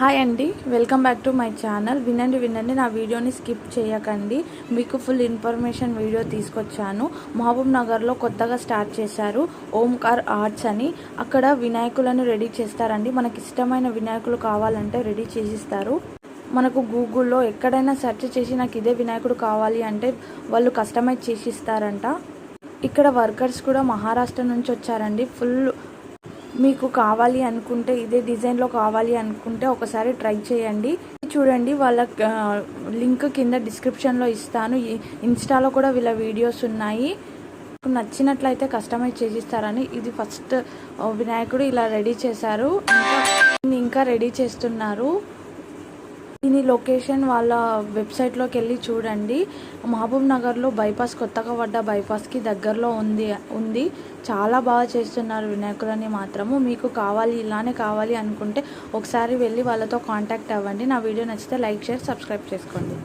Hi అండి, welcome back to my channel. వినండి నా వీడియోని స్కిప్ చేయకండి. మీకు ఫుల్ ఇన్ఫర్మేషన్ వీడియో తీసుకొచ్చాను. మహబూబ్ నగర్లో కొత్తగా స్టార్ట్ చేశారు ఓంకార్ ఆర్ట్స్ అని. అక్కడ వినాయకులను రెడీ చేస్తారండి. మనకి ఇష్టమైన వినాయకులు కావాలంటే రెడీ చేసిస్తారు. మనకు గూగుల్లో ఎక్కడైనా సెర్చ్ చేసి నాకు ఇదే వినాయకుడు కావాలి అంటే వాళ్ళు కస్టమైజ్ చేసి ఇస్తారంట. ఇక్కడ వర్కర్స్ కూడా మహారాష్ట్ర నుంచి వచ్చారండి. ఫుల్ మీకు కావాలి అనుకుంటే ఇదే డిజైన్లో కావాలి అనుకుంటే ఒకసారి ట్రై చేయండి. చూడండి, వాళ్ళ లింక్ కింద డిస్క్రిప్షన్లో ఇస్తాను. ఇన్స్టాలో కూడా వీళ్ళ వీడియోస్ ఉన్నాయి. నచ్చినట్లయితే కస్టమైజ్ చేసిస్తారని. ఇది ఫస్ట్ వినాయకుడు ఇలా రెడీ చేశారు. ఇంకా రెడీ చేస్తున్నారు. దీని లొకేషన్ వాళ్ళ వెబ్సైట్లోకి వెళ్ళి చూడండి. మహబూబ్ నగర్లో బైపాస్, కొత్తగా పడ్డ బైపాస్కి దగ్గరలో ఉంది. చాలా బాగా చేస్తున్నారు వినాయకులని మాత్రము. మీకు కావాలి, ఇలానే కావాలి అనుకుంటే ఒకసారి వెళ్ళి వాళ్ళతో కాంటాక్ట్ అవ్వండి. నా వీడియో నచ్చితే లైక్, షేర్, సబ్స్క్రైబ్ చేసుకోండి.